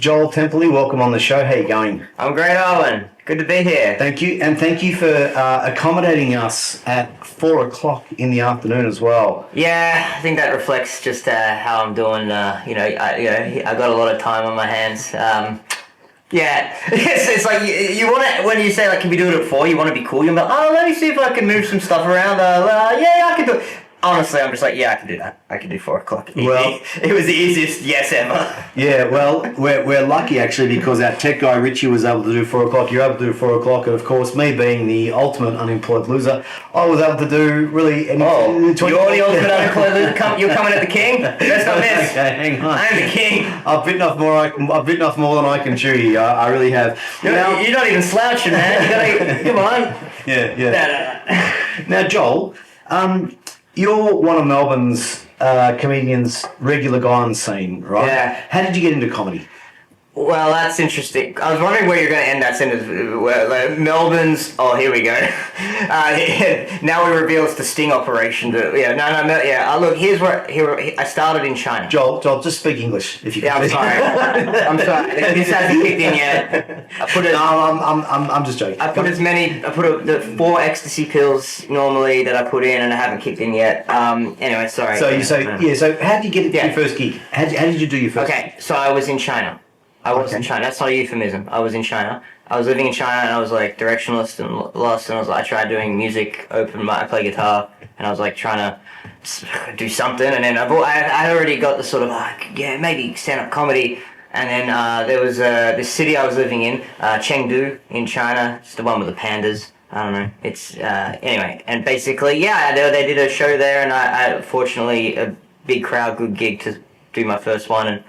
Joel Templey, welcome on the show. How you going? I'm great, Owen. Good to be here. Thank you, and thank you for accommodating us at 4 o'clock in the afternoon as well. Yeah, I think that reflects just how I'm doing. I got a lot of time on my hands. Yeah, it's like you want to, when you say like, can we do it at 4? You want to be cool. You're like, oh, let me see if I can move some stuff around. Yeah, I can do it. Honestly, I'm just like, yeah, I can do that. I can do 4 o'clock. Well, it was the easiest yes ever. Yeah, well, we're lucky actually because our tech guy Richie was able to do 4 o'clock. You're able to do 4 o'clock, and of course, me being the ultimate unemployed loser, I was able to do really. You're the ultimate unemployed loser. You're coming at the king. Let's not miss. Okay, hang on. I'm the king. I've bitten off more than I can chew here. I really have. You're not even slouching, man. You gotta come on. Yeah. Now, Joel, you're one of Melbourne's comedians, regular guy on the scene, right? Yeah. How did you get into comedy? Well, that's interesting. I was wondering where you're going to end that sentence. Melbourne's. Oh, here we go. Now we reveal it's the sting operation. Look, here I started in China. Joel, just speak English if you can. Yeah, I'm sorry. This hasn't kicked in yet. I'm just joking. I put the 4 ecstasy pills normally that I put in, and I haven't kicked in yet. Anyway, sorry. So how did you get your first gig? How did you do your first? Okay, so I was in China. In China. That's not a euphemism. I was in China. I was living in China, and I was like directionless and lost. And I tried doing music, I play guitar, and I was like trying to do something. And then I already got the sort of maybe stand-up comedy. And then there was this city I was living in, Chengdu in China. It's the one with the pandas. I don't know. It's anyway. And basically, they did a show there, and I fortunately a big crowd, good gig to do my first one, and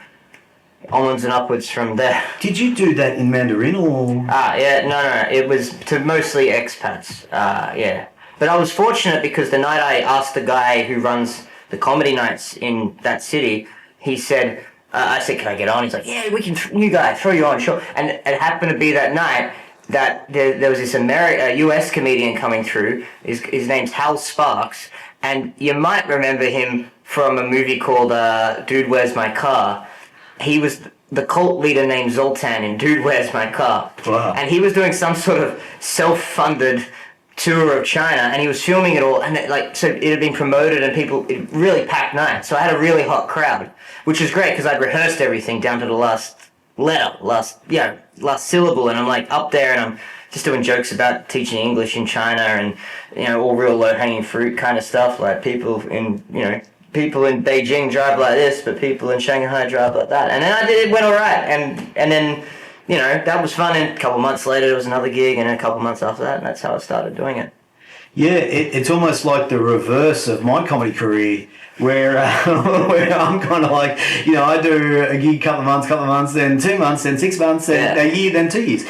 onwards and upwards from there. Did you do that in Mandarin or? No. It was to mostly expats. But I was fortunate because the night I asked the guy who runs the comedy nights in that city, he said, I said, can I get on? He's like, yeah, we can, new guy, throw you on, sure. And it happened to be that night that there was this US comedian coming through. His name's Hal Sparks. And you might remember him from a movie called Dude, Where's My Car? He was the cult leader named Zoltan in Dude, Where's My Car? Wow. And he was doing some sort of self-funded tour of China, and he was filming it all, and so it had been promoted, and it really packed night. So I had a really hot crowd, which was great because I'd rehearsed everything down to the last letter, last syllable, and I'm like up there, and I'm just doing jokes about teaching English in China, and all real low-hanging fruit kind of stuff, like people in Beijing drive like this, but people in Shanghai drive like that. And then it went all right. And then, that was fun. And a couple months later, there was another gig, and a couple months after that, and that's how I started doing it. Yeah, it's almost like the reverse of my comedy career, where I'm kind of like, I do a gig couple of months, then 2 months, then 6 months, then a year, then 2 years.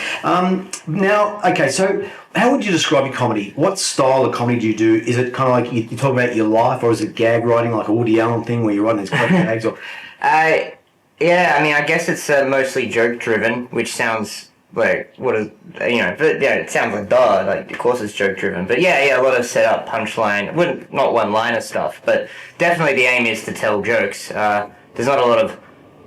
Now, okay, so how would you describe your comedy? What style of comedy do you do? Is it kind of like you talk about your life, or is it gag writing, like a Woody Allen thing where you're writing these clever gags? Or I guess it's mostly joke driven, which sounds like it sounds like like of course it's joke driven, but a lot of setup, punchline, not one-liner stuff, but definitely the aim is to tell jokes. There's not a lot of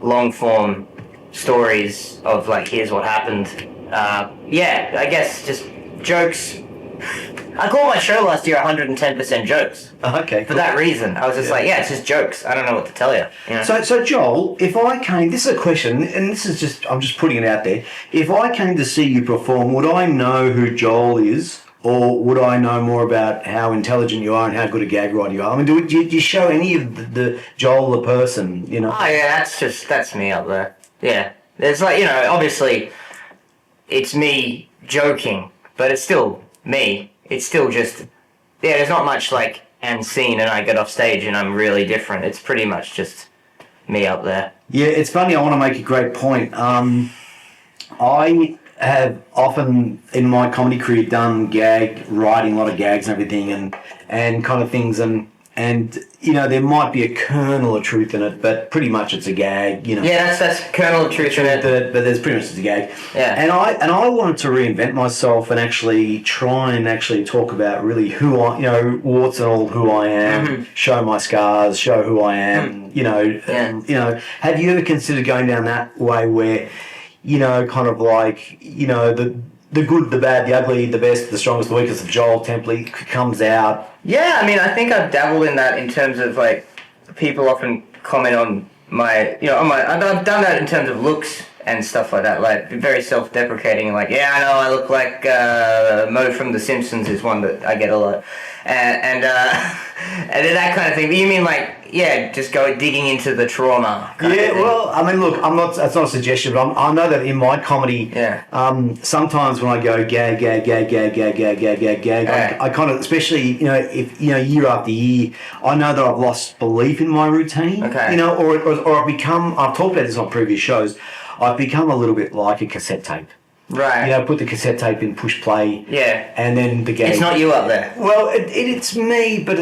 long-form stories of like here's what happened. I guess just jokes. I called my show last year 110% jokes. Okay. For that reason. I was just it's just jokes. I don't know what to tell you. So Joel, if I came, this is a question, and I'm just putting it out there. If I came to see you perform, would I know who Joel is, or would I know more about how intelligent you are and how good a gag writer you are? I mean, do you show any of the Joel the person, Oh yeah, that's me up there. Yeah. There's obviously it's me joking, but it's still me. It's still just, there's not much and scene and I get off stage and I'm really different. It's pretty much just me up there. Yeah, it's funny. I want to make a great point. I have often in my comedy career done gag writing, a lot of gags and everything and kind of things. And and there might be a kernel of truth in it, but pretty much it's a gag. Yeah, that's kernel of truth in it. But there's pretty much it's a gag. Yeah. And I wanted to reinvent myself and actually try and actually talk about really who I, warts and all who I am, show my scars, show who I am. Have you ever considered going down that way where, kind of like, the good, the bad, the ugly, the best, the strongest, the weakest of Joel template comes out? Yeah, I mean, I think I've dabbled in that in terms of, like, people often comment on my, I've done that in terms of looks and stuff like that, like, very self-deprecating, like, yeah, I know I look like Mo from The Simpsons is one that I get a lot. And that kind of thing. But you mean, like, just go digging into the trauma. Well, I mean, look, that's not a suggestion, but I know that in my comedy, sometimes when I go gag, I kind of, especially, if, year after year, I know that I've lost belief in my routine, or I've talked about this on previous shows, I've become a little bit like a cassette tape. Right. Put the cassette tape in, push play. Yeah. And then the gag. It's not you up there. Well, it's me, but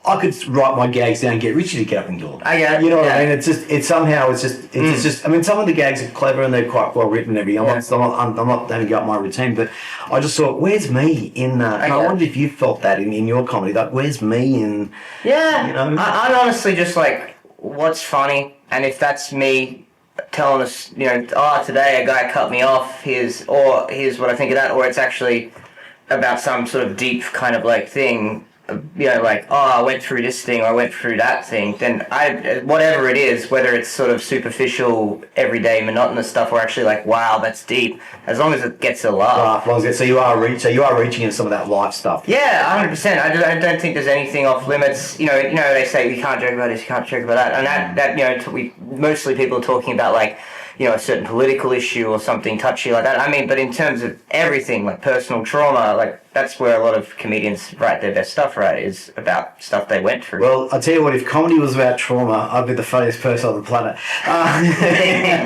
I could write my gags down and get Richie to get up and do it. I get it. You know what I mean? It's just, I mean, some of the gags are clever and they're quite well written and everything. I'm not having to go up my routine, but I just thought, where's me in that? And I wondered if you felt that in your comedy, like, where's me in, I'm honestly just like, what's funny? And if that's me telling us, today a guy cut me off, here's what I think of that, or it's actually about some sort of deep kind of like thing, like, I went through this thing or I went through that thing, then whatever it is, whether it's sort of superficial, everyday, monotonous stuff, or actually like, wow, that's deep, as long as it gets a laugh. So you are reaching into some of that life stuff. Yeah, 100%. I don't think there's anything off limits. They say you can't joke about this, you can't joke about that, and that mostly people are talking about like, a certain political issue or something touchy like that. I mean, but in terms of everything, like personal trauma, like that's where a lot of comedians write their best stuff, right, is about stuff they went through. Well, I'll tell you what, if comedy was about trauma, I'd be the funniest person on the planet.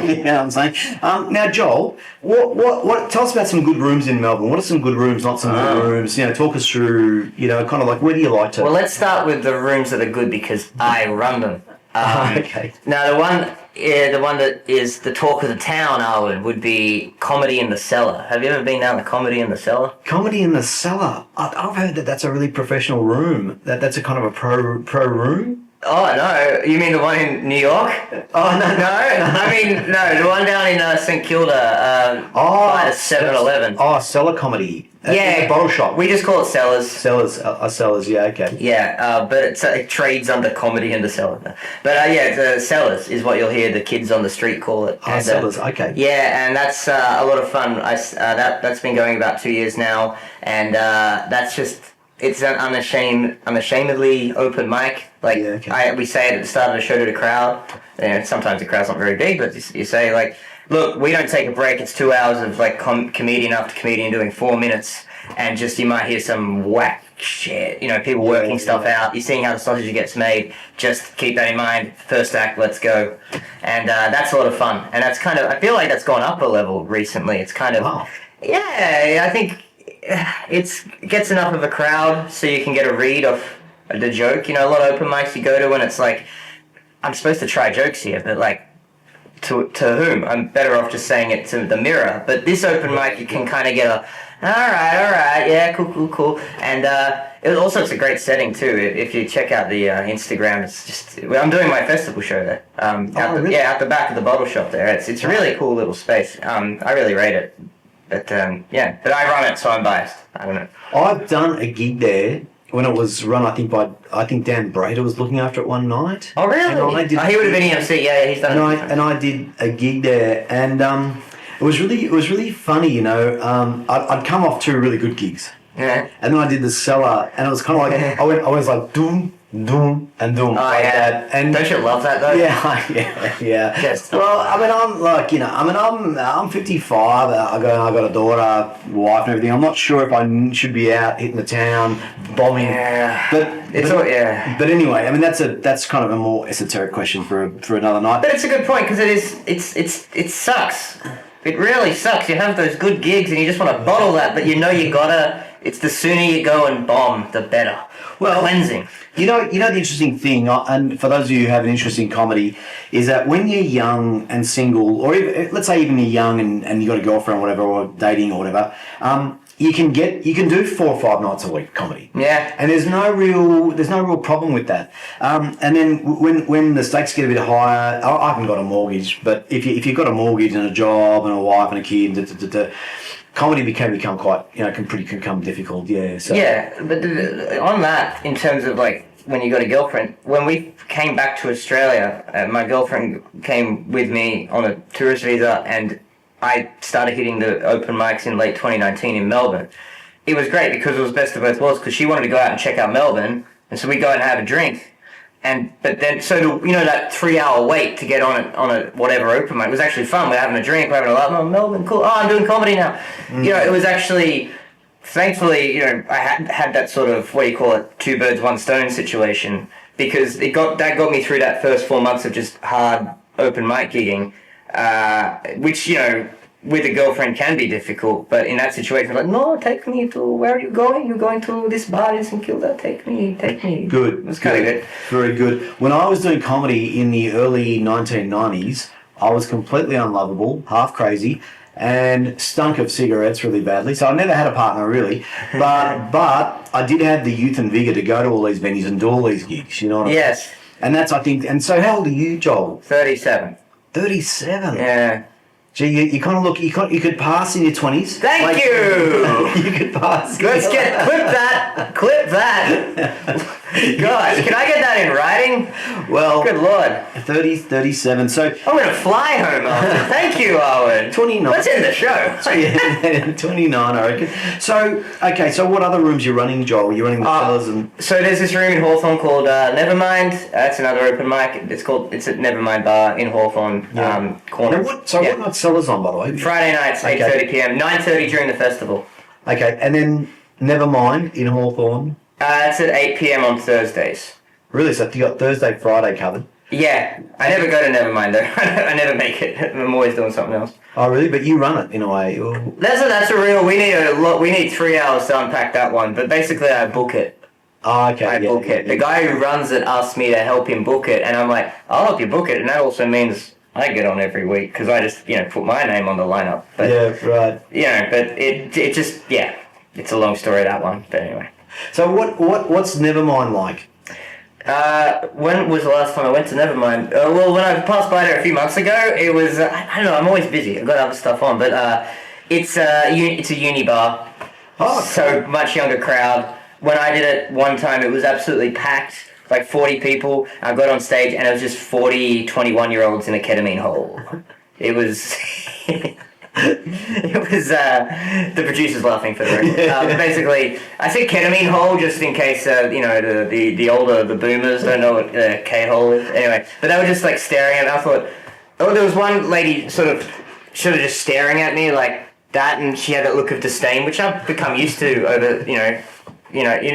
You know what I'm saying? Now, Joel, what? Tell us about some good rooms in Melbourne. What are some good rooms, not some good rooms? Talk us through, kind of like, where do you like to... Well, let's start with the rooms that are good because I run them. Okay. Now, the one that is the talk of the town, ARWIN, would be Comedy in the Cellar. Have you ever been down to Comedy in the Cellar? Comedy in the Cellar? I've heard that that's a really professional room. That's a kind of a pro room? Oh, no. You mean the one in New York? Oh, no. No? I mean, no, the one down in St Kilda by the 7-Eleven. Oh, Cellar Comedy. Yeah. Bottle shop. We just call it Cellars. Cellars, yeah, okay. Yeah, but it trades under Comedy in the Cellar. But the Cellars is what you'll hear the kids on the street call it. Oh, Cellars, okay. Yeah, and that's a lot of fun. That's been going about 2 years now, and that's just... It's an unashamedly open mic. Like, yeah, okay. We say it at the start of the show to the crowd. Sometimes the crowd's not very big, but you say, like, look, we don't take a break. It's 2 hours of, like, comedian after comedian doing 4 minutes, and just you might hear some whack shit. People working stuff out. You're seeing how the sausage gets made. Just keep that in mind. First act, let's go. And that's a lot of fun. And that's kind of... I feel like that's gone up a level recently. It's kind of... Wow. Yeah, I think... It gets enough of a crowd so you can get a read of the joke. A lot of open mics you go to and it's like, I'm supposed to try jokes here, but like, to whom? I'm better off just saying it to the mirror. But this open mic, you can kind of get a, all right, yeah, cool. And it's a great setting too. If you check out the Instagram, it's just, I'm doing my festival show there. Really? Out the back of the bottle shop there. It's a really cool little space. I really rate it. But but I run it, so I'm biased. I don't know. I've done a gig there when it was run. I think Dan Brader was looking after it one night. Oh really? He would have been EMC. Yeah, he's done it. And I did a gig there, and it was really funny. I'd come off 2 really good gigs. Yeah. And then I did the Cellar, and it was kind of like I was like doom and doom like that. And don't you love that though? Yeah. Yes. Well, I mean, I'm like, I'm 55. I got a daughter, wife, and everything. I'm not sure if I should be out hitting the town, bombing. Yeah. But anyway, I mean, that's kind of a more esoteric question for another night. But it's a good point because it sucks. It really sucks. You have those good gigs and you just want to bottle that, but you gotta. It's the sooner you go and bomb, the better. Well, cleansing. You know the interesting thing, and for those of you who have an interest in comedy, is that when you're young and single, or even, let's say even you're young and you got a girlfriend or whatever, or dating or whatever, you can do 4 or 5 nights a week comedy. Yeah. And there's no real problem with that. And then when the stakes get a bit higher, I haven't got a mortgage, but if you've got a mortgage and a job and a wife and a kid, comedy can become quite, can become difficult. Yeah. So. Yeah, but on that, in terms of like when you got a girlfriend, when we came back to Australia, my girlfriend came with me on a tourist visa, and I started hitting the open mics in late 2019 in Melbourne. It was great because it was best of both worlds, because she wanted to go out and check out Melbourne, and so we go out and have a drink. But then, that 3-hour wait to get on a whatever open mic was actually fun. We're having a drink, we're having a laugh. Oh, Melbourne, cool. Oh, I'm doing comedy now. It was actually, thankfully, I had that sort of, 2 birds, 1 stone situation, because that got me through that first 4 months of just hard open mic gigging, which, with a girlfriend can be difficult, but in that situation, like, no, take me to, where are you going? You're going to this bar in St Kilda, take me. Good. It was kind of good. Very good. When I was doing comedy in the early 1990s, I was completely unlovable, half crazy, and stunk of cigarettes really badly, so I never had a partner really, but I did have the youth and vigour to go to all these venues and do all these gigs, you know what I mean? Yes. And that's, I think, and so how old are you, Joel? 37. 37? Yeah. Gee, you kind of look, you could pass in your 20s. Thank you! You could pass. Let's clip that. Gosh, can I get that in writing? Well, good Lord. 37, so... I'm going to fly home after. Thank you, ARWIN. 29. Let's end the show. Yeah, 29, I reckon. So, okay, so what other rooms you're running, Joel? You're running the fellas and... So there's this room in Hawthorne called Nevermind. That's another open mic. It's at Nevermind Bar in Hawthorne corner. What night's Sellers on, by the way? Friday nights, 8:30 p.m. 9:30 during the festival. Okay, and then Nevermind in Hawthorne. It's at 8 p.m. on Thursdays. Really? So you got Thursday, Friday covered? Yeah, I never go to Nevermind though. I never make it. I'm always doing something else. Oh really? But you run it in a way. That's a real. We need 3 hours to unpack that one. But basically, I book it. Oh, okay. I book it. The guy who runs it asked me to help him book it, and I'm like, I'll help you book it, and that also means I get on every week because I just put my name on the lineup. But, yeah, right. But it just it's a long story, that one. But anyway. So what's Nevermind like? When was the last time I went to Nevermind? Well, when I passed by there a few months ago, it was I don't know. I'm always busy. I've got other stuff on, but it's a uni bar. Oh, so much younger crowd. When I did it one time, it was absolutely packed. Like 40 people. I got on stage and it was just 40 21-year-olds in a ketamine hole. It was the producer's laughing for the record. Basically, I say ketamine hole just in case the boomers don't know what K-hole is. Anyway, but they were just like staring at me. I thought, there was one lady sort of just staring at me like that, and she had that look of disdain, which I've become used to over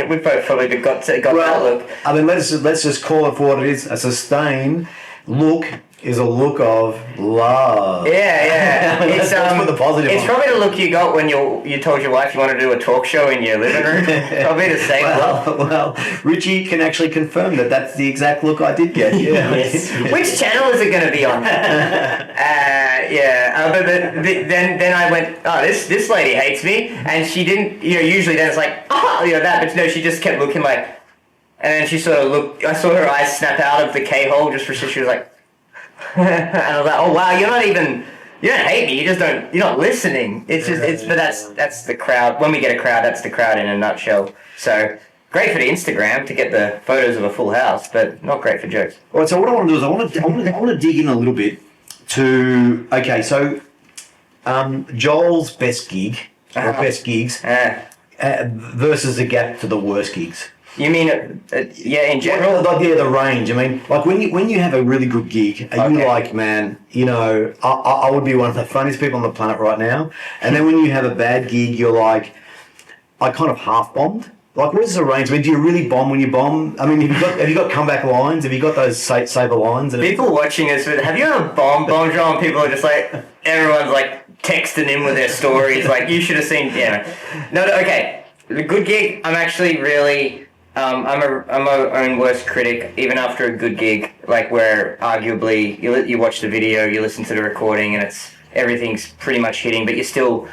we've both probably got that look. I mean, let's just call it for what it is. A sustained look is a look of love. Yeah. Let's put the positive it's on. probably the look you got when you told your wife you wanted to do a talk show in your living room. Probably the same look. Well, Richie can actually confirm that that's the exact look I did get. Yeah. Yes. Which channel is it going to be on? But then I went, this lady hates me, and she didn't. Usually then it's like that, but no, she just kept looking like, and then she sort of looked. I saw her eyes snap out of the K-hole just for she was like. And I was like, oh wow, you don't hate me, you're not listening. But that's the crowd. When we get a crowd, that's the crowd in a nutshell. So great for the Instagram to get the photos of a full house, but not great for jokes. All right, so what I want to do is I want to dig in a little bit to Joel's best gig or best gigs versus the gap to the worst gigs. You mean, in general? The range. I mean, like when you have a really good gig, are you like, man, I would be one of the funniest people on the planet right now. And then when you have a bad gig, you're like, I kind of half bombed. Like, what is the range? I mean, do you really bomb when you bomb? I mean, have you got comeback lines? Have you got those saver lines? People watching this, have you ever bombed, John? People are just like, everyone's like texting in with their stories. Like, you should have seen, No, okay. The good gig, I'm actually really, I'm my own worst critic, even after a good gig, like where arguably you watch the video, you listen to the recording, and everything's pretty much hitting, but you're still,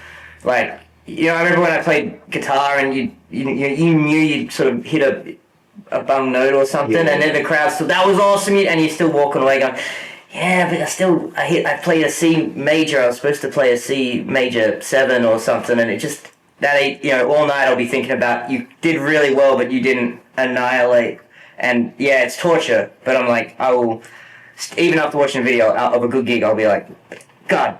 like, I remember when I played guitar and you knew you'd sort of hit a bum note or something, and then the crowd still, that was awesome, and you're still walking away going, yeah, but I played a C major, I was supposed to play a C major 7 or something, and it just, all night I'll be thinking about, you did really well, but you didn't annihilate. And yeah, it's torture, but I'm like, I will, even after watching a video of a good gig, I'll be like, God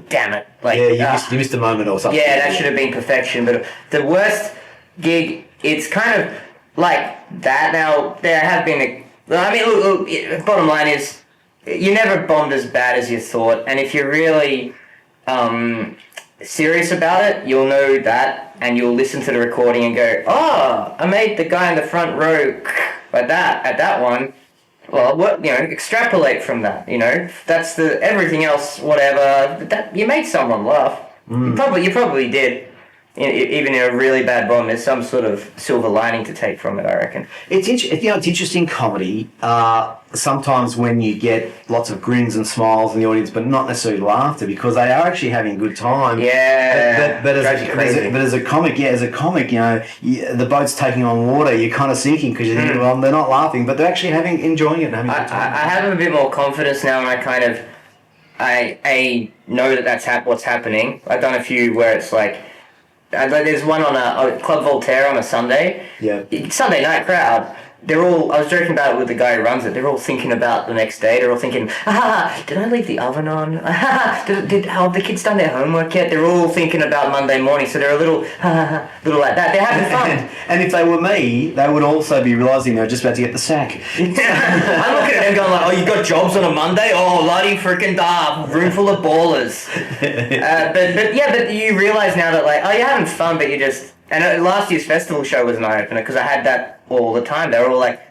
damn it. Like, you missed a moment or something. Yeah, that should have been perfection. But the worst gig, it's kind of like that. Now, there have been, look, bottom line is, you never bombed as bad as you thought, and if you're really, serious about it, you'll know that, and you'll listen to the recording and go, oh, I made the guy in the front row like that at that one. Well, what, extrapolate from that, that's everything else, whatever, that you made someone laugh. You probably did. Even in a really bad bomb, there's some sort of silver lining to take from it, I reckon. It's interesting comedy. Sometimes when you get lots of grins and smiles in the audience, but not necessarily laughter, because they are actually having a good time. Yeah. But as a comic, the boat's taking on water. You're kind of sinking because you think, well, they're not laughing, but they're actually enjoying it and having a good time. I have a bit more confidence now, and I kind of, I know that's what's happening. I've done a few where it's like. There's one on a Club Voltaire on a Sunday. Yeah. Sunday night crowd. They're all, I was joking about it with the guy who runs it, they're all thinking about the next day. They're all thinking, did I leave the oven on? Have the kids done their homework yet? They're all thinking about Monday morning, so they're a little like that. They're having fun. And if they were me, they would also be realising they were just about to get the sack. I'm looking at them going like, oh, you got jobs on a Monday? Oh, bloody freaking room full of ballers. But you realise now that like, oh, you're having fun, but you just... And last year's festival show was an eye-opener because I had that all the time. They were all like,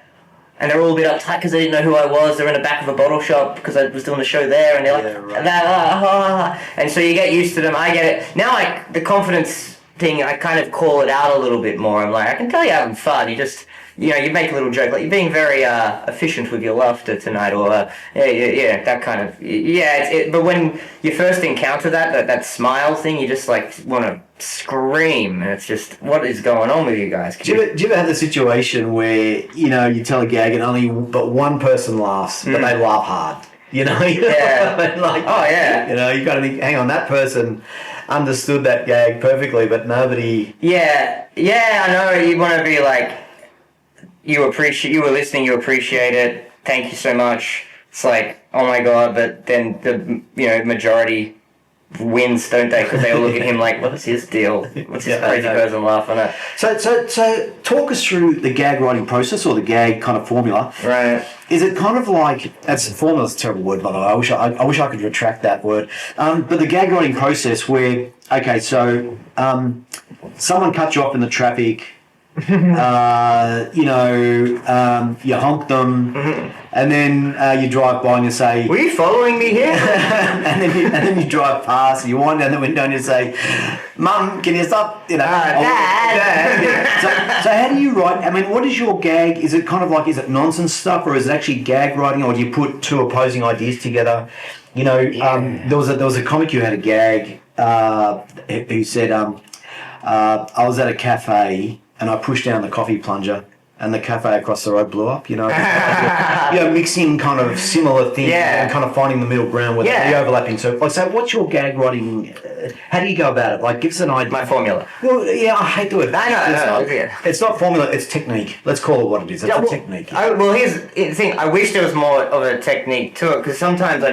and they're all a bit uptight because they didn't know who I was. They're in the back of a bottle shop because I was doing the show there, and they're like, and so you get used to them. I get it now. The confidence thing, I kind of call it out a little bit more. I'm like, I can tell you're having fun. You just, you make a little joke, like you're being very efficient with your laughter tonight, or that kind of But when you first encounter that smile thing, you just like want to scream, and it's just, what is going on with you guys? Do you ever have the situation where you tell a gag and but one person laughs, but they laugh hard? Yeah. Like, oh yeah. You got to think, hang on, that person understood that gag perfectly, but nobody. Yeah, I know. You want to be like, you were listening, you appreciate it. Thank you so much. It's like, oh my god, but then the majority wins, don't they? Because they all look at him like, what's his deal? What's his crazy person laughing at? So talk us through the gag writing process, or the gag kind of formula. Right. Is it kind of like, formula's a terrible word, by the way. I wish I could retract that word. But the gag writing process where, okay, so someone cuts you off in the traffic. You honk them, and then you drive by and you say, "Were you following me here?" and then you drive past, and you wind down the window and you say, "Mum, can you stop?" Dad. So how do you write? I mean, what is your gag? Is it kind of like, is it nonsense stuff, or is it actually gag writing, or do you put two opposing ideas together? There was a comic who had a gag who said, "I was at a cafe." And I pushed down the coffee plunger, and the cafe across the road blew up. Mixing kind of similar things and kind of finding the middle ground with the overlapping. So what's your gag writing? How do you go about it? Like, give us an idea. My formula. Well, yeah, I hate the word. I know. It's not formula. It's technique. Let's call it what it is. It's a technique. Here's the thing. I wish there was more of a technique to it, because sometimes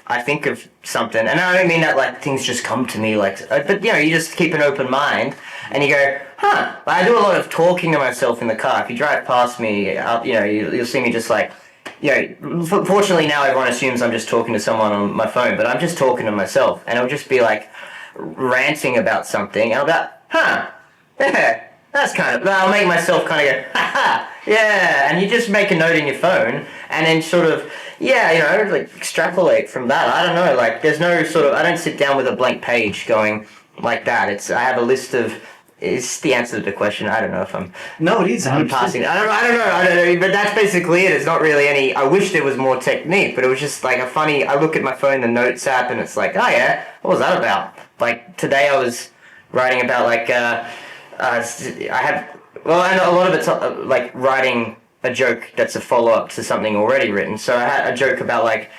I think of something, and I don't mean that like things just come to me but you just keep an open mind, and you go, I do a lot of talking to myself in the car. If you drive past me, you'll see me just like, fortunately now everyone assumes I'm just talking to someone on my phone, but I'm just talking to myself, and I'll just be like ranting about something, and I'll be like, that's kind of, I'll make myself kind of go, yeah, and you just make a note in your phone, and then sort of, like extrapolate from that. I don't know, like there's no sort of, I don't sit down with a blank page going like that. I have a list of, is the answer to the question. I don't know if I'm. No, it is. I'm passing. I don't know. But that's basically it. It's not really any. I wish there was more technique, but it was just like a funny. I look at my phone, the notes app, and it's like, oh yeah, what was that about? Like today, I was writing about like I had. Well, and a lot of it's like writing a joke that's a follow-up to something already written. So I had a joke about like,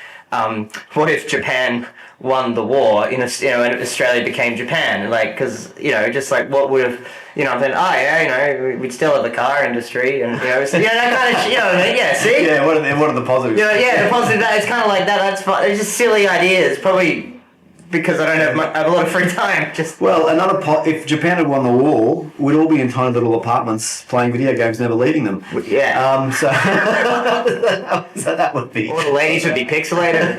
what if Japan won the war and Australia became Japan, like, because just like what would have, I'm thinking, oh yeah, we'd still have the car industry, and so, that kind of see, yeah, what are the positives? The positive, it's kind of like that. That's fun. It's just silly ideas, probably. Because I don't have a lot of free time. Well, if Japan had won the war, we'd all be in tiny little apartments playing video games, never leaving them. Yeah. So that would be. All the ladies would be pixelated.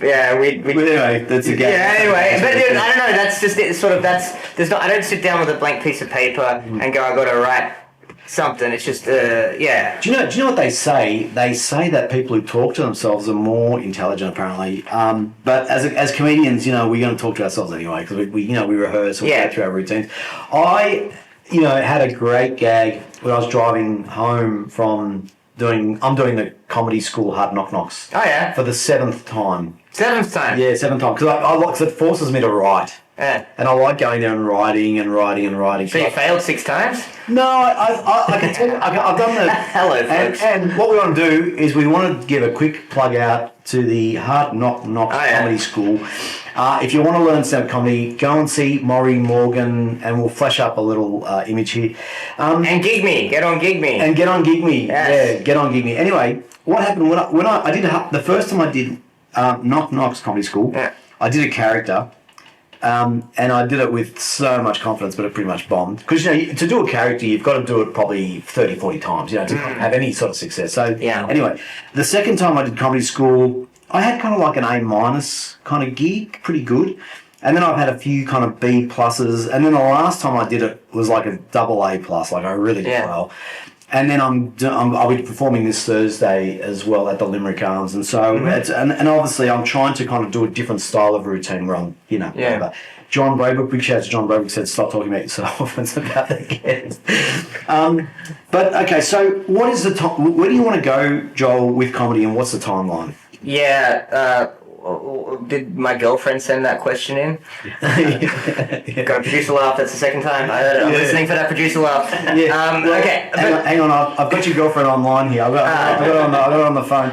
Anyway, that's a game. Yeah. Anyway, but dude, I don't know. That's just it. Sort of. There's not. I don't sit down with a blank piece of paper and go, I got to write something. It's just yeah. Do you know what they say? They say that people who talk to themselves are more intelligent, apparently. But as comedians, we're going to talk to ourselves anyway, because we rehearse, we go through our routines. I had a great gag when I was driving home from I'm doing the comedy school Hard Knock Knocks. Oh yeah. For the 7th time. 7th time. Yeah, 7th time, because it forces me to write. Yeah. And I like going there and writing. So you failed 6 times? No, I can tell you, I've done the... Hello, folks. And what we want to do is we want to give a quick plug out to the Hard Knock Knocks Comedy School. If you want to learn stand-up comedy, go and see Maury Morgan, and we'll flash up a little image here. And Gig Me. Get on Gig Me. And get on Gig Me. Yes. Yeah, get on Gig Me. Anyway, what happened when I did the first time I did Knock Knocks Comedy School, I did a character. And I did it with so much confidence, but it pretty much bombed. Because, to do a character, you've got to do it probably 30, 40 times, to have any sort of success. So, anyway, the second time I did comedy school, I had kind of like an A- kind of gig, pretty good. And then I've had a few kind of B pluses. And then the last time I did it was like a double A plus, like I really did well. And then I'll be performing this Thursday as well at the Limerick Arms, and so and obviously I'm trying to kind of do a different style of routine where I'm whatever. John Braybrook, big shout out to John Braybrook, said stop talking about yourself. It's about the guests. But okay, so what is where do you want to go, Joel, with comedy, and what's the timeline? Yeah. Did my girlfriend send that question in? Got a producer laugh. That's the second time I'm listening for that producer laugh. Okay. Hang on. I've got your girlfriend online here. I've got it on the phone.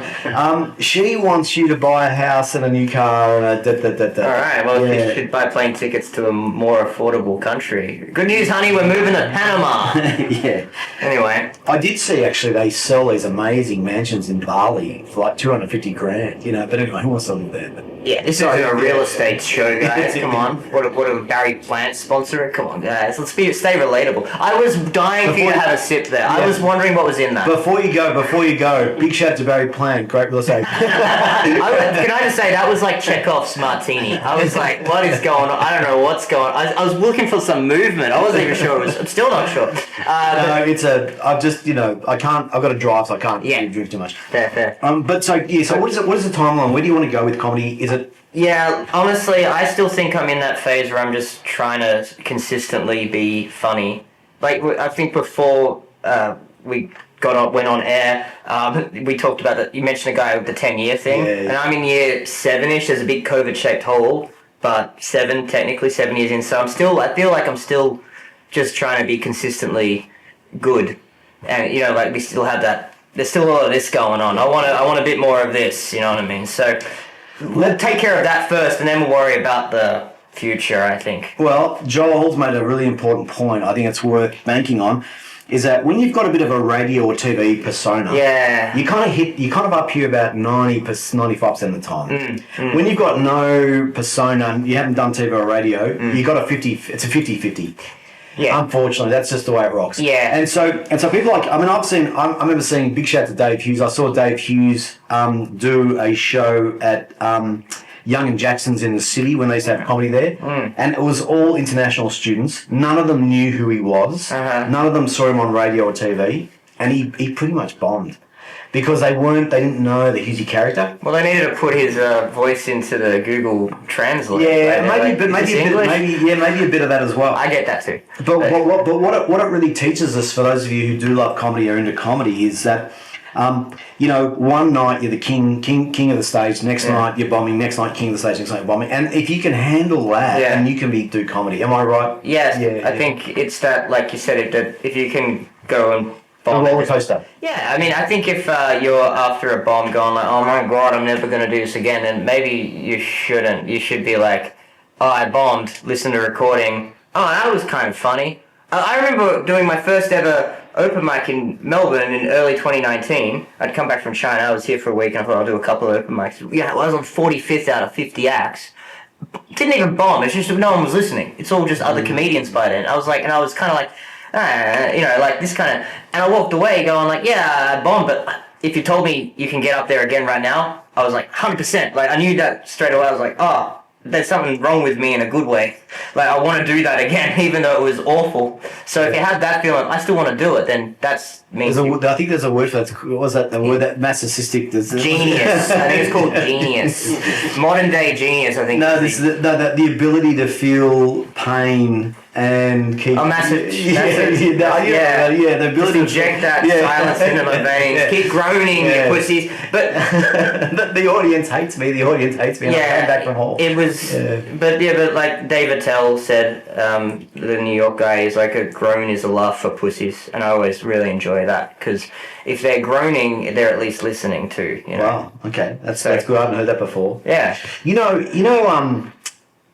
She wants you to buy a house and a new car and a All right. Well, you should buy plane tickets to a more affordable country. Good news, honey. We're moving to Panama. Yeah. Anyway, I did see actually they sell these amazing mansions in Bali for like $250,000. But anyway, who wants to live there? Yeah, this is a real estate show, guys. Come on. What a Barry Plant sponsor. Come on, guys. Let's stay relatable. I was dying for you to have a sip there. I was wondering what was in that. Before you go, big shout out to Barry Plant. Great real estate. Can I just say, that was like Chekhov's martini. I was like, what is going on? I don't know what's going on. I was looking for some movement. I wasn't even sure. I'm still not sure. I've just, I can't, I've got to drive, so I can't drink too much. Fair. But so what is the timeline? Where do you want to go with comedy? Is it? Yeah, honestly, I still think I'm in that phase where I'm just trying to consistently be funny. Like, I think before we went on air, we talked about that. You mentioned a guy with the 10-year thing, and I'm in year 7-ish. There's a big COVID-shaped hole, but 7 years in. So I feel like I'm still just trying to be consistently good, and like we still have that. There's still a lot of this going on. I want a bit more of this. You know what I mean? So. Let's take care of that first, and then we'll worry about the future, I think. Well, Joel's made a really important point. I think it's worth banking on. Is that when you've got a bit of a radio or TV persona, you kind of up here about 95% of the time. When you've got no persona and you haven't done TV or radio, you've got it's a 50-50. Yeah. Unfortunately, that's just the way it rocks. Yeah. And so people like, I remember seeing, big shout out to Dave Hughes. I saw Dave Hughes do a show at Young and Jackson's in the city when they used to have comedy there. And it was all international students. None of them knew who he was. None of them saw him on radio or TV. And he pretty much bombed. because they didn't know that he's your character. Well, they needed to put his voice into the Google Translate. Yeah, maybe a bit of that as well. I get that too. But what it really teaches us, for those of you who do love comedy or into comedy, is that one night you're the king of the stage, next night you're bombing, next night king of the stage, next night you're bombing, and if you can handle that, and you can do comedy. Am I right? Yes. Yeah, I think it's that, like you said, if you can go and bomb a roller coaster. Yeah, I mean, I think if you're after a bomb going like, oh my god, I'm never going to do this again, then maybe you shouldn't. You should be like, oh, I bombed, listen to recording. Oh, that was kind of funny. I remember doing my first ever open mic in Melbourne in early 2019. I'd come back from China. I was here for a week, and I thought I'll do a couple of open mics. Yeah, I was on 45th out of 50 acts. Didn't even bomb. It's just no one was listening. It's all just other comedians by then. I was kind of like, like this kind of... And I walked away going like, yeah, I bombed, but if you told me you can get up there again right now, I was like, 100%. Like, I knew that straight away. I was like, oh, there's something wrong with me in a good way. Like, I want to do that again, even though it was awful. So if you have that feeling, I still want to do it, then that's me. I think there's a word for that. What was that? The word that narcissistic? Genius. I think it's called genius. Modern day genius, I think. No, the ability to feel pain and keep... Oh, massive. The ability to inject that silence into my veins. Keep groaning, you pussies. But the audience hates me. And I came back from home. It was... But like David Tell said, the New York guy, is like, a groan is a laugh for pussies. And I always really enjoy that, because if they're groaning, they're at least listening too. Wow, okay. That's good. I haven't heard that before. Yeah.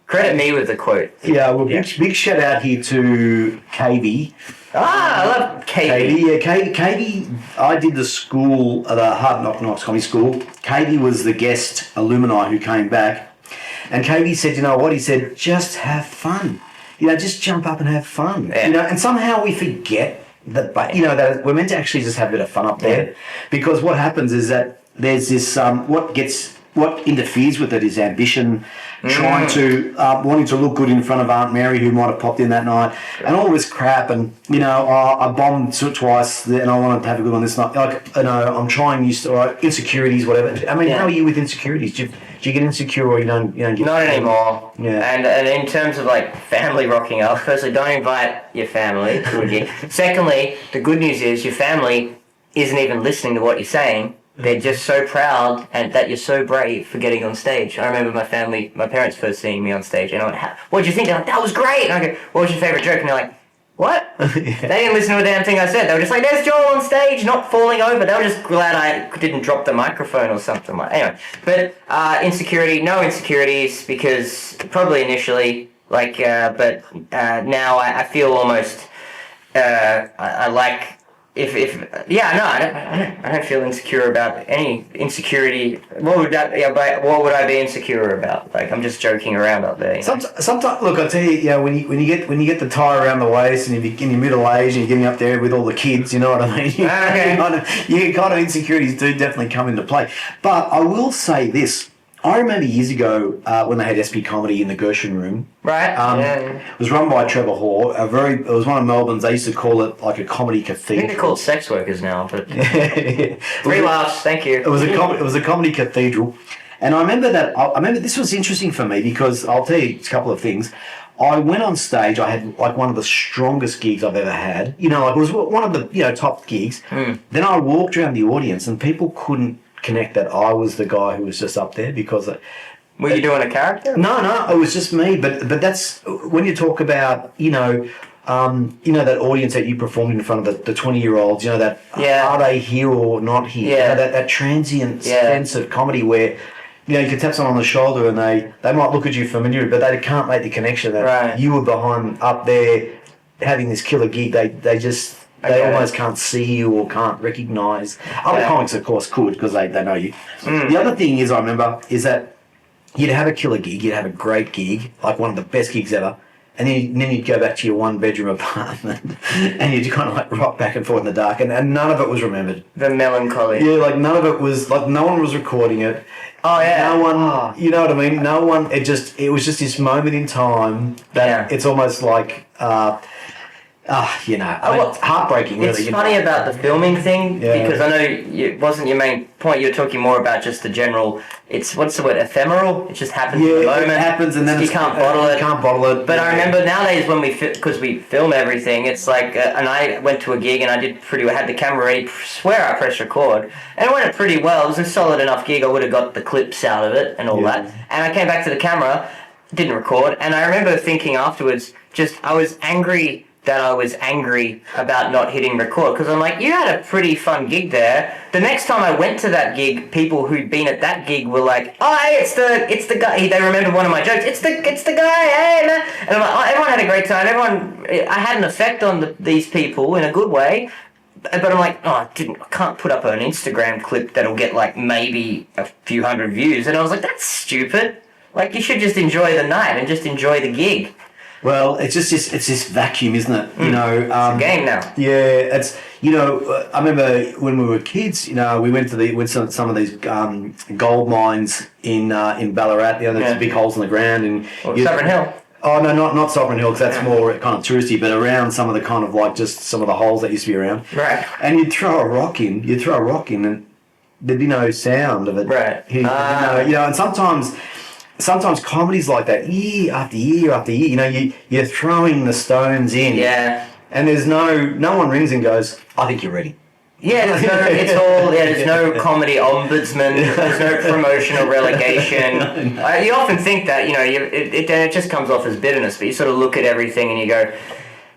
Credit me with the quote. Yeah, well, big shout out here to KB. I love KB. Yeah, KB, I did the school, the Hard Knock Knocks Comedy School. KB was the guest alumni who came back. And KB said, you know what? He said, just have fun. Just jump up and have fun. Yeah. And somehow we forget that, that we're meant to actually just have a bit of fun up there. Yeah. Because what happens is that there's this, what interferes with it is ambition, trying to, wanting to look good in front of Aunt Mary, who might have popped in that night, and all this crap, and, I bombed twice, and I wanted to have a good one this night. Like, I'm trying insecurities, whatever. I mean, how are you with insecurities? Do you get insecure, or you don't get... Not anymore. Yeah. And in terms of, like, family rocking up, firstly, don't invite your family to a gig. Secondly, the good news is your family isn't even listening to what you're saying. They're just so proud and that you're so brave for getting on stage. I remember my parents first seeing me on stage, and I went, what'd you think? They're like, that was great. And I go, what was your favourite joke? And they're like, what? They didn't listen to a damn thing I said. They were just like, there's Joel on stage, not falling over. They were just glad I didn't drop the microphone or something. Anyway, but no insecurities, because probably initially, but now I feel almost, I like... I don't feel insecure about any insecurity. What would I be insecure about? Like, I'm just joking around up there. Sometimes, look, I tell you, when you get the tie around the waist, and you're in your middle age, and you're getting up there with all the kids, you know what I mean? Kind of insecurities do definitely come into play. But I will say this. I remember years ago when they had SP Comedy in the Gershon Room. Right. It was run by Trevor Hoare. It was one of Melbourne's. They used to call it like a comedy cathedral. I think they're called sex workers now, but 3 laughs. Thank you. It was a comedy cathedral, and I remember that. I remember this was interesting for me, because I'll tell you a couple of things. I went on stage. I had like one of the strongest gigs I've ever had. It was one of the top gigs. Then I walked around the audience, and people couldn't connect that I was the guy who was just up there, because were you doing a character? No, it was just me. But that's when you talk about that audience that you performed in front of the 20-year-olds. Are they here or not here? Yeah. That transient sense of comedy where you can tap someone on the shoulder and they might look at you familiar, but they can't make the connection that you were behind up there having this killer gig. They almost can't see you or can't recognise. Other comics, of course, could, because they know you. The other thing I remember is that you'd have a killer gig, you'd have a great gig, like one of the best gigs ever, and then you'd go back to your one-bedroom apartment and you'd kind of like rock back and forth in the dark, and none of it was remembered. The melancholy. Yeah, like none of it was, like no one was recording it. Oh, yeah. No one, you know what I mean? No one, it was just this moment in time that it's almost like... You know, I mean, it's heartbreaking, really. It's funny about the filming thing, because I know it wasn't your main point. You were talking more about just the general, it's, what's the word, ephemeral? It just happens in the moment. It happens and then you can't bottle it. You can't bottle it. But I remember nowadays when because we film everything, it's like, and I went to a gig and I did pretty well, had the camera ready, swear I pressed record, and it went pretty well. It was a solid enough gig, I would have got the clips out of it and all that. And I came back to the camera, didn't record, and I remember thinking afterwards, I was angry that I was angry about not hitting record, because I'm like, you had a pretty fun gig there. The next time I went to that gig, people who'd been at that gig were like, oh, hey, it's the guy. They remembered one of my jokes. It's the guy, hey, man. And I'm like, oh, everyone had a great time. I had an effect on these people in a good way. But I'm like, oh, I can't put up an Instagram clip that'll get like maybe a few hundred views. And I was like, that's stupid. Like, you should just enjoy the night and just enjoy the gig. Well, it's just this vacuum, isn't it? You know, it's a game now. Yeah, it's, you know, I remember when we were kids, you know, we went to some of these gold mines in Ballarat. You know, there's big holes in the ground, and Sovereign Hill. Oh no, not Sovereign Hill, because that's more kind of touristy, but around some of the kind of like just some of the holes that used to be around. Right. And you'd throw a rock in, and there'd be no sound of it. Right. You know, and sometimes comedy's like that, year after year after year. You know, you're throwing the stones in. Yeah. And there's no one rings and goes, I think you're ready. Yeah, there's no comedy ombudsman, there's no promotion or relegation. You often think that, you know, it just comes off as bitterness, but you sort of look at everything and you go,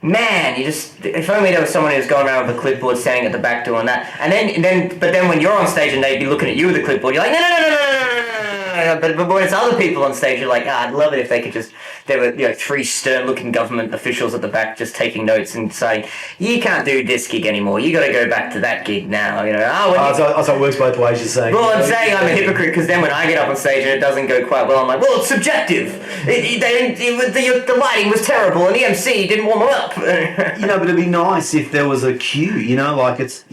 man, if only there was someone who's going around with a clipboard standing at the back doing that. But then when you're on stage and they'd be looking at you with a clipboard, you're like, no. But when it's other people on stage, you're like, I'd love it if they could there were, you know, 3 stern-looking government officials at the back just taking notes and saying, you can't do this gig anymore, you got to go back to that gig now, you know. So it works both ways, you're saying. Well, I'm saying I'm a hypocrite, because then when I get up on stage and it doesn't go quite well, I'm like, well, it's subjective. The lighting was terrible and the MC didn't warm up. You know, but it'd be nice if there was a cue, you know, like it's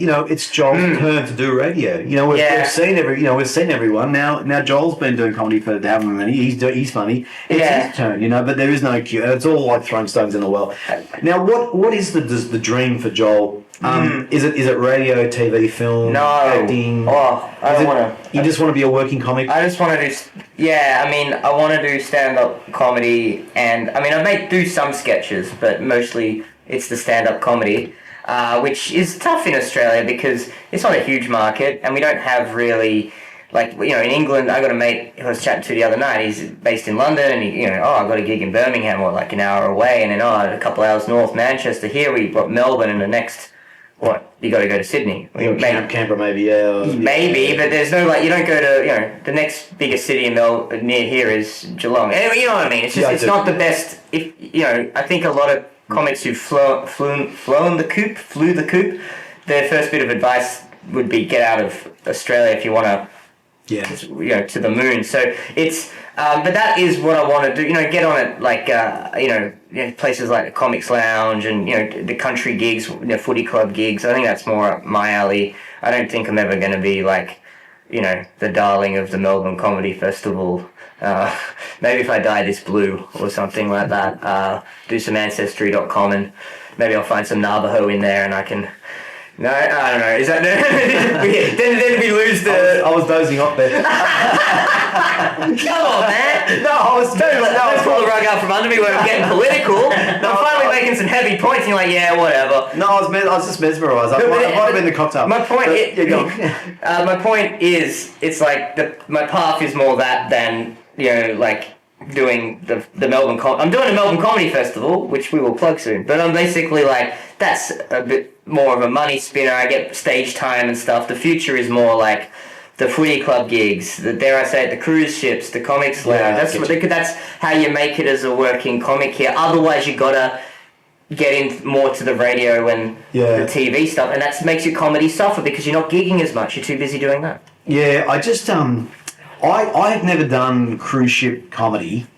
Joel's turn to do radio. You know, we've seen everyone. Now Joel's been doing comedy for however many. He's funny. It's his turn, you know, but there is no cue. It's all like throwing stones in the well. Now, what is the dream for Joel? Is it radio, TV, film, acting? Oh, I don't want to. You just want to be a working comic? I just want to do. I mean, I want to do stand-up comedy, and I mean, I may do some sketches, but mostly it's the stand-up comedy, which is tough in Australia because it's not a huge market, and we don't have really. Like, you know, in England, I got a mate who I was chatting to the other night. He's based in London, and I got a gig in Birmingham, or like an hour away, and then a couple hours north, Manchester. Here we've got Melbourne, and the next, you got to go to Sydney. Canberra, maybe, yeah. Maybe, but there's no, like, you don't go to, the next biggest city near here is Geelong. And, you know what I mean? It's just, it's not the best. I think a lot of comics who've flew the coop, their first bit of advice would be get out of Australia if you want to. Yeah. To the moon. So it's, but that is what I want to do. Get on it, like places like the Comics Lounge and the country gigs, footy club gigs. I think that's more up my alley. I don't think I'm ever going to be like, the darling of the Melbourne Comedy Festival. Maybe if I dye this blue or something like that. Do some Ancestry.com and maybe I'll find some Navajo in there and I can. No, I don't know. Is that then we lose the? I was dozing off there. Come on, man! No, I was. Don't pull the rug out from under me when I'm getting political. I'm finally making some heavy points, and you're like, yeah, whatever. No, I was just mesmerised. It might have been the cocktail. My point. My point is, it's like my path is more that than like doing the Melbourne. I'm doing a Melbourne Comedy Festival, which we will plug soon. But I'm basically like that's a bit more of a money spinner. I get stage time and stuff. The future is more like the footy club gigs, dare I say it, the cruise ships, the Comics Lounge. That's how you make it as a working comic here. Otherwise, you gotta get in more to the radio and the TV stuff, and that makes your comedy suffer because you're not gigging as much. You're too busy doing that. Yeah, I just I have never done cruise ship comedy.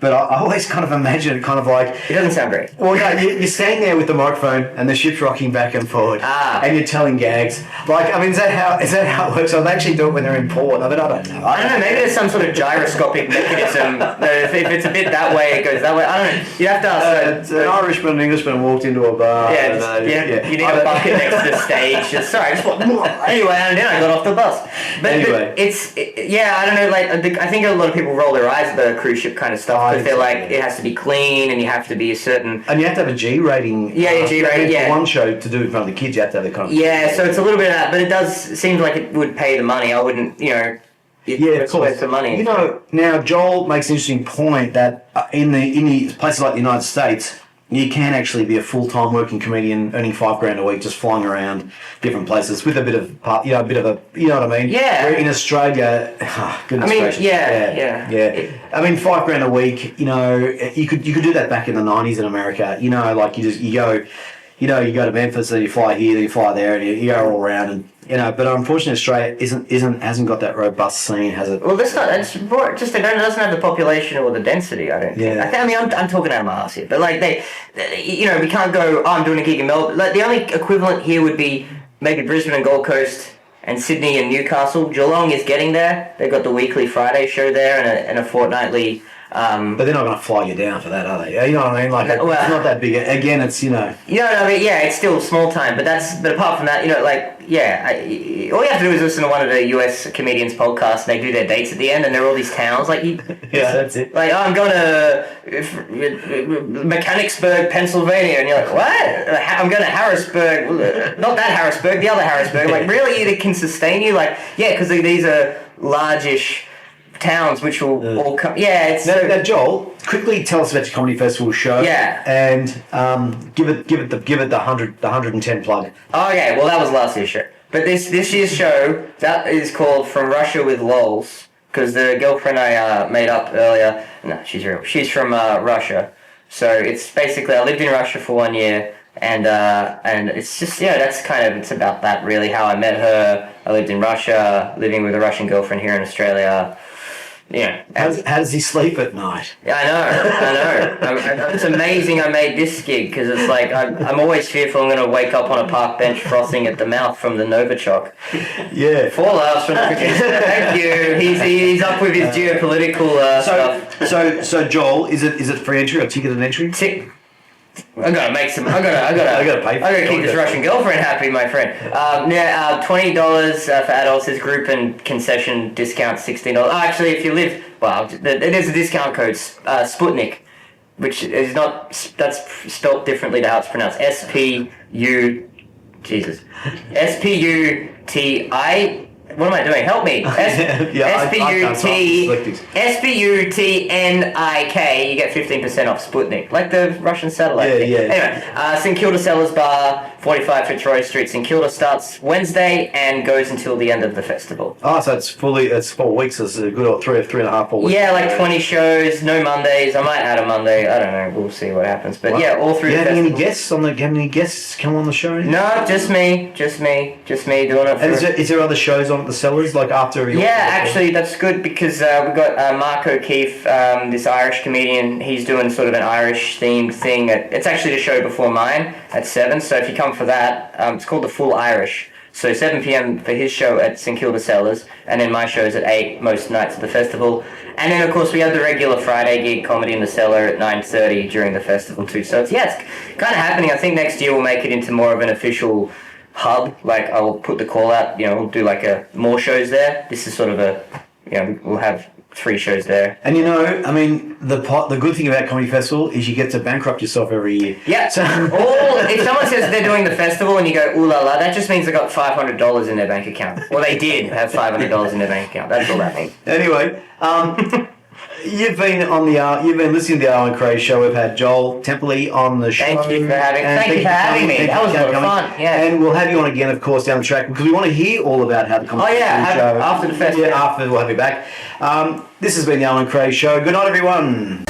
But I always kind of imagine it kind of like... It doesn't sound great. Well, no, you're standing there with the microphone and the ship's rocking back and forward, and you're telling gags. Like, I mean, is that how it works? So they actually do it when they're in port. I mean, I don't know. I don't know. Maybe there's some sort of gyroscopic mechanism. If it's a bit that way, it goes that way. I don't know. You have to ask. An Irishman and Englishman walked into a bar. You need a bucket next to the stage. Anyway, and then I got off the bus. But Anyway. I don't know. Like, I think a lot of people roll their eyes at the cruise ship kind of stuff because they're like, it has to be clean and you have to be a certain. And you have to have a G rating. G rating. For one show to do in front of the kids, you have to have the kind of. Yeah, so it's a little bit of that, but it does seem like it would pay the money. I wouldn't, of course. The money. Now Joel makes an interesting point that in the places like the United States, you can actually be a full-time working comedian earning $5,000 a week just flying around different places with a bit of you know what I mean? Yeah. Where in Australia, goodness gracious. Yeah. I mean, $5,000 a week. You could do that back in the '90s in America. Like you go to Memphis and you fly here, then you fly there, and you go all around and. But unfortunately, Australia hasn't got that robust scene, has it? Well, it's it doesn't have the population or the density. I don't think. Yeah. I'm talking out of my ass here, but like we can't go. Oh, I'm doing a gig in Melbourne. Like the only equivalent here would be maybe Brisbane and Gold Coast and Sydney and Newcastle. Geelong is getting there. They've got the weekly Friday show there and a fortnightly. But they're not going to fly you down for that, are they? You know what I mean? Like, it's not that big. Again, it's it's still small time. But apart from that, all you have to do is listen to one of the US comedians' podcasts, and they do their dates at the end, and they're all these towns. Like, that's it. Like, I'm going to Mechanicsburg, Pennsylvania, and you're like, what? I'm going to Harrisburg. Not that Harrisburg, the other Harrisburg. Like, really, it can sustain you? Like, because these are largish towns which will all come. Now, Joel, quickly tell us about your comedy festival show. Yeah. And give it the 110 plug. Okay, well that was last year's show, but this year's show that is called From Russia with Lols because the girlfriend I made up earlier. No, she's real. She's from Russia, so it's basically I lived in Russia for 1 year. And it's just it's about that really, how I met her. I lived in Russia, living with a Russian girlfriend here in Australia. How does he sleep at night? Yeah, I know. It's amazing I made this gig because it's like I'm always fearful I'm going to wake up on a park bench frothing at the mouth from the Novichok. Yeah. 4 laughs from the producer. Thank you. He's up with his geopolitical stuff. So Joel, is it free entry or ticketed entry? I gotta make some. I gotta pay. I gotta keep this Russian girlfriend happy, my friend. $20 for adults. There's group and concession discount $16. Oh, actually, if you live, there's a discount code Sputnik, which is not. That's spelled differently to how it's pronounced. SPUTI. What am I doing? Help me. SPUTNIK. You get 15% off Sputnik, like the Russian satellite. Anyway, St Kilda Cellars Bar, 45 Fitzroy Street. St Kilda starts Wednesday and goes until the end of the festival. Oh, so it's 4 weeks. It's a good 3.5, 4 weeks. Yeah, like 20 shows, no Mondays. I might add a Monday. I don't know. We'll see what happens. But all through. Do you have any guests any guests come on the show? No, just me doing it. And is there other shows on at the Cellars like after? Actually, that's good because we got Mark O'Keefe, this Irish comedian. He's doing sort of an Irish themed thing. It's actually the show before mine at 7. So if you come for that, it's called The Full Irish. So 7 p.m. for his show at St Kilda Cellars, and then my show's at 8 most nights of the festival. And then of course we have the regular Friday gig, Comedy in the Cellar, at 9:30 during the festival too. So it's kind of happening. I think next year we'll make it into more of an official hub. Like I'll put the call out. We'll do like more shows there. This is sort of we'll have 3 shows there. And I mean, the good thing about Comedy Festival is you get to bankrupt yourself every year. Yeah. So if someone says they're doing the festival and you go, ooh la la, that just means they got $500 in their bank account. Well, they did have $500 in their bank account. That's all that means. Anyway, you've been listening to the ARWIN KRAZE show. We've had Joel Templey on the show. Thank you for having me. That was a lot of fun. Yeah. And we'll have you on again, of course, down the track because we want to hear all about how the Comedy Festival show. After the festival. Yeah, after we'll have you back. This has been the ARWIN KRAZE show. Good night, everyone.